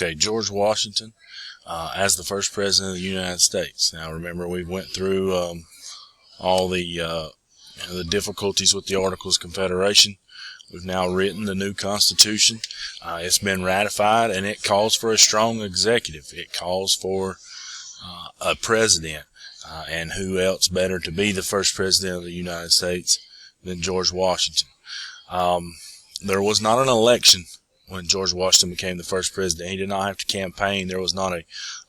Okay, George Washington as the first president of the United States. Now, remember, we went through all the difficulties with the Articles of Confederation. We've now written the new Constitution. It's been ratified, and it calls for a strong executive. It calls for a president, and who else better to be the first president of the United States than George Washington. There was not an election when George Washington became the first president. He did not have to campaign. There was not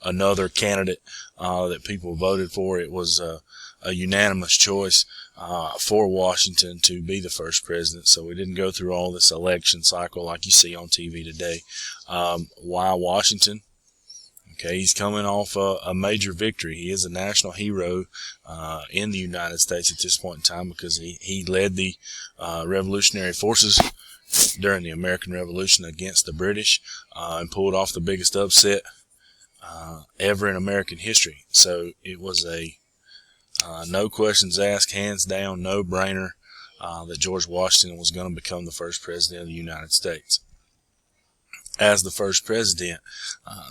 another candidate that people voted for. It was a unanimous choice for Washington to be the first president. So we didn't go through all this election cycle like you see on TV today. Why Washington? Okay, he's coming off a major victory. He is a national hero in the United States at this point in time because he led the revolutionary forces during the American Revolution against the British and pulled off the biggest upset ever in American history. So it was a no questions asked, hands down, no-brainer that George Washington was going to become the first president of the United States. As the first president,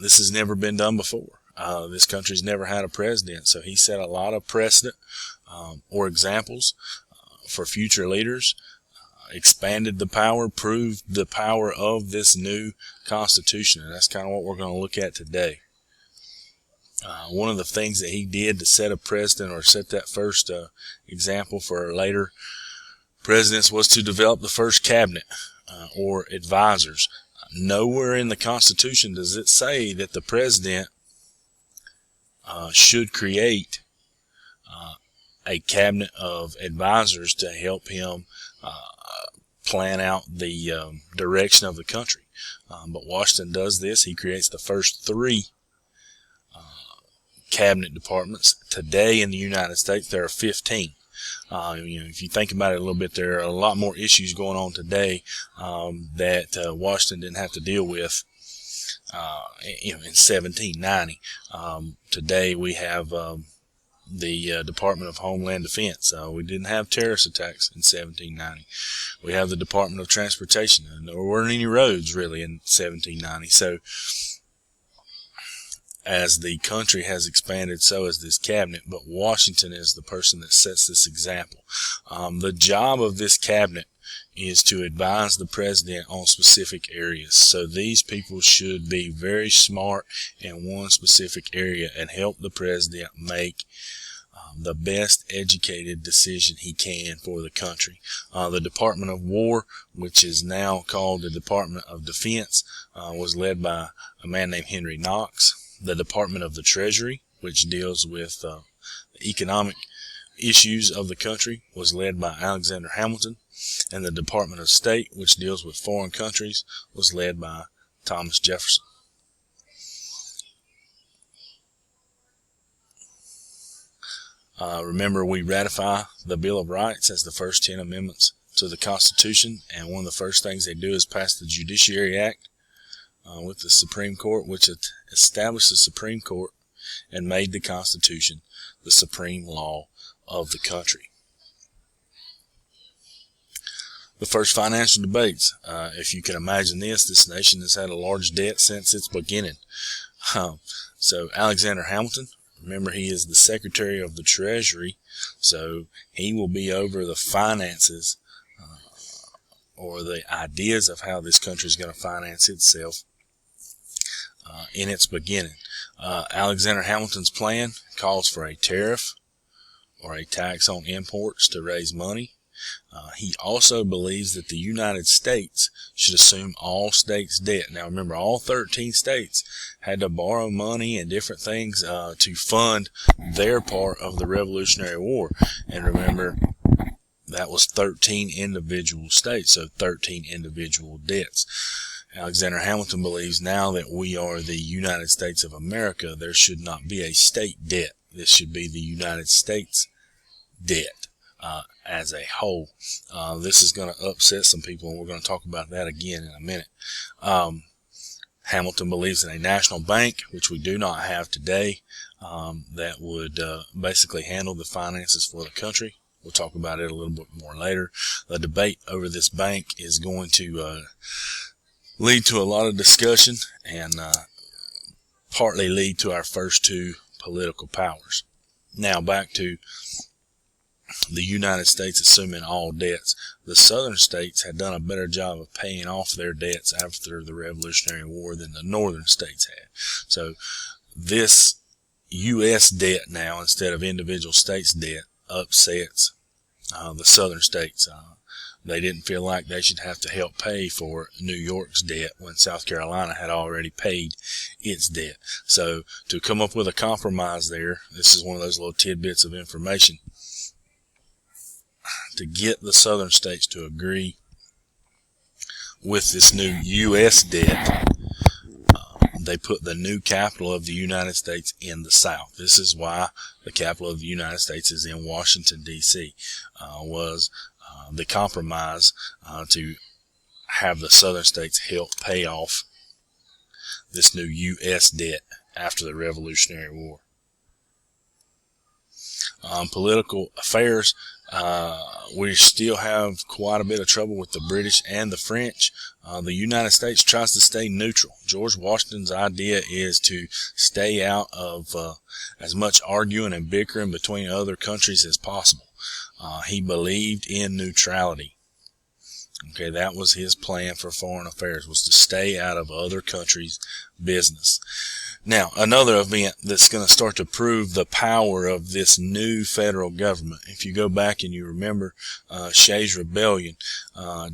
this has never been done before. This country's never had a president, so he set a lot of precedent or examples for future leaders, expanded the power, proved the power of this new Constitution, and that's kind of what we're going to look at today. One of the things that he did to set a precedent or set that first example for later presidents was to develop the first cabinet or advisors. Nowhere in the Constitution does it say that the president should create a cabinet of advisors to help him plan out the direction of the country. But Washington does this. He creates the first 3 cabinet departments. Today in the United States, there are 15. If you think about it a little bit, there are a lot more issues going on today that Washington didn't have to deal with in 1790. Today we have the Department of Homeland Defense. We didn't have terrorist attacks in 1790. We have the Department of Transportation, and there weren't any roads really in 1790. So as the country has expanded, so has this cabinet, but Washington is the person that sets this example. The job of this cabinet is to advise the president on specific areas. So these people should be very smart in one specific area and help the president make the best educated decision he can for the country. The Department of War, which is now called the Department of Defense, was led by a man named Henry Knox. The Department of the Treasury, which deals with the economic issues of the country, was led by Alexander Hamilton. And the Department of State, which deals with foreign countries, was led by Thomas Jefferson. Remember, we ratify the Bill of Rights as the first 10 amendments to the Constitution, and one of the first things they do is pass the Judiciary Act with the Supreme Court, which established the Supreme Court and made the Constitution the supreme law of the country. The first financial debates. If you can imagine this nation has had a large debt since its beginning. So Alexander Hamilton, remember, he is the Secretary of the Treasury, so he will be over the finances or the ideas of how this country is going to finance itself in its beginning. Alexander Hamilton's plan calls for a tariff or a tax on imports to raise money. He also believes that the United States should assume all states' debt. Now remember, all 13 states had to borrow money and different things to fund their part of the Revolutionary War. And remember, that was 13 individual states, so 13 individual debts. Alexander Hamilton believes now that we are the United States of America, there should not be a state debt. This should be the United States debt as a whole. This is going to upset some people, and we're going to talk about that again in a minute. Hamilton believes in a national bank, which we do not have today, that would basically handle the finances for the country. We'll talk about it a little bit more later. The debate over this bank is going to lead to a lot of discussion, and partly lead to our first two political powers. Now back to the United States assuming all debts. The southern states had done a better job of paying off their debts after the Revolutionary War than the northern states had. So this U.S. debt now, instead of individual states' debt, upsets the southern states. They didn't feel like they should have to help pay for New York's debt when South Carolina had already paid its debt. So to come up with a compromise there, this is one of those little tidbits of information, to get the southern states to agree with this new U.S. debt, they put the new capital of the United States in the South. This is why the capital of the United States is in Washington, D.C., was the compromise to have the southern states help pay off this new U.S. debt after the Revolutionary War. Political affairs, we still have quite a bit of trouble with the British and the French. The United States tries to stay neutral. George Washington's idea is to stay out of as much arguing and bickering between other countries as possible. He believed in neutrality. Okay, that was his plan for foreign affairs, was to stay out of other countries' business. Now, another event that's going to start to prove the power of this new federal government. If you go back and you remember Shays' Rebellion,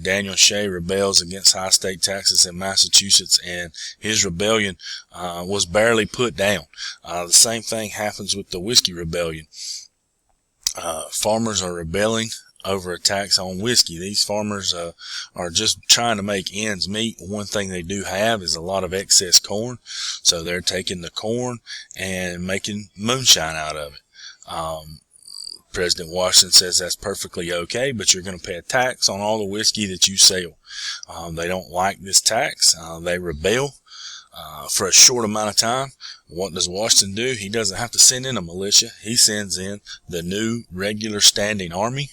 Daniel Shay rebels against high state taxes in Massachusetts, and his rebellion was barely put down. The same thing happens with the Whiskey Rebellion. Farmers are rebelling over a tax on whiskey. These farmers are just trying to make ends meet. One thing they do have is a lot of excess corn, so they're taking the corn and making moonshine out of it. President Washington says that's perfectly okay, but you're going to pay a tax on all the whiskey that you sell. They don't like this tax. They rebel for a short amount of time. What does Washington do? He doesn't have to send in a militia. He sends in the new regular standing army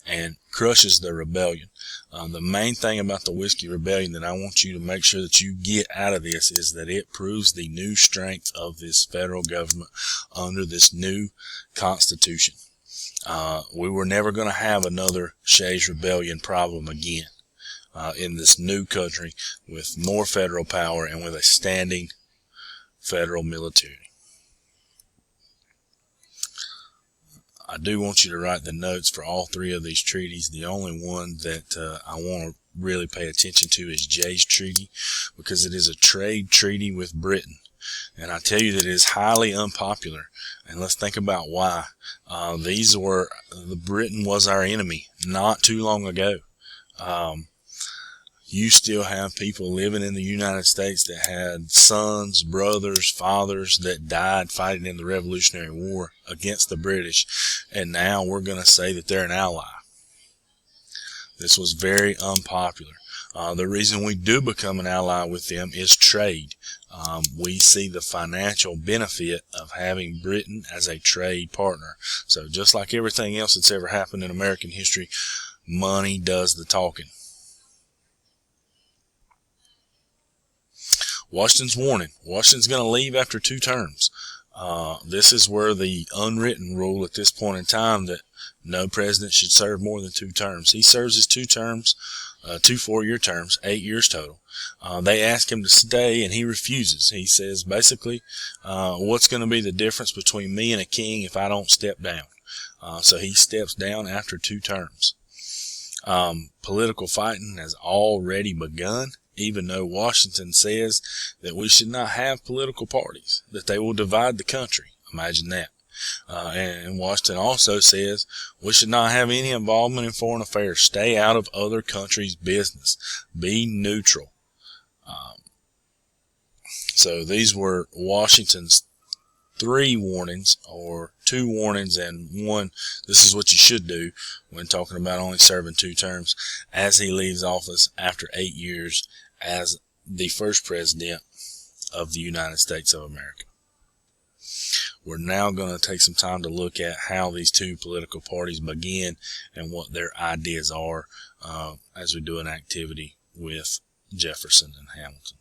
and crushes the rebellion. The main thing about the Whiskey Rebellion that I want you to make sure that you get out of this is that it proves the new strength of this federal government under this new Constitution. We were never going to have another Shays' Rebellion problem again in this new country with more federal power and with a standing federal military. I do want you to write the notes for all three of these treaties. The only one that I want to really pay attention to is Jay's Treaty, because it is a trade treaty with Britain. And I tell you that it is highly unpopular. And let's think about why. Britain was our enemy not too long ago. You still have people living in the United States that had sons, brothers, fathers that died fighting in the Revolutionary War against the British, and now we're going to say that they're an ally. This was very unpopular. The reason we do become an ally with them is trade. We see the financial benefit of having Britain as a trade partner. So just like everything else that's ever happened in American history, money does the talking. Washington's warning. Washington's going to leave after 2 terms. This is where the unwritten rule at this point in time that no president should serve more than 2 terms. He serves his 2 terms, 2 4-year terms, 8 years total. They ask him to stay and he refuses. He says basically, what's going to be the difference between me and a king if I don't step down? So he steps down after 2 terms. Political fighting has already begun. Even though Washington says that we should not have political parties, that they will divide the country. Imagine that. And Washington also says we should not have any involvement in foreign affairs. Stay out of other countries' business. Be neutral. So these were Washington's 3 warnings, or 2 warnings and 1, this is what you should do when talking about only serving 2 terms, as he leaves office after 8 years as the first president of the United States of America. We're now going to take some time to look at how these 2 political parties begin and what their ideas are as we do an activity with Jefferson and Hamilton.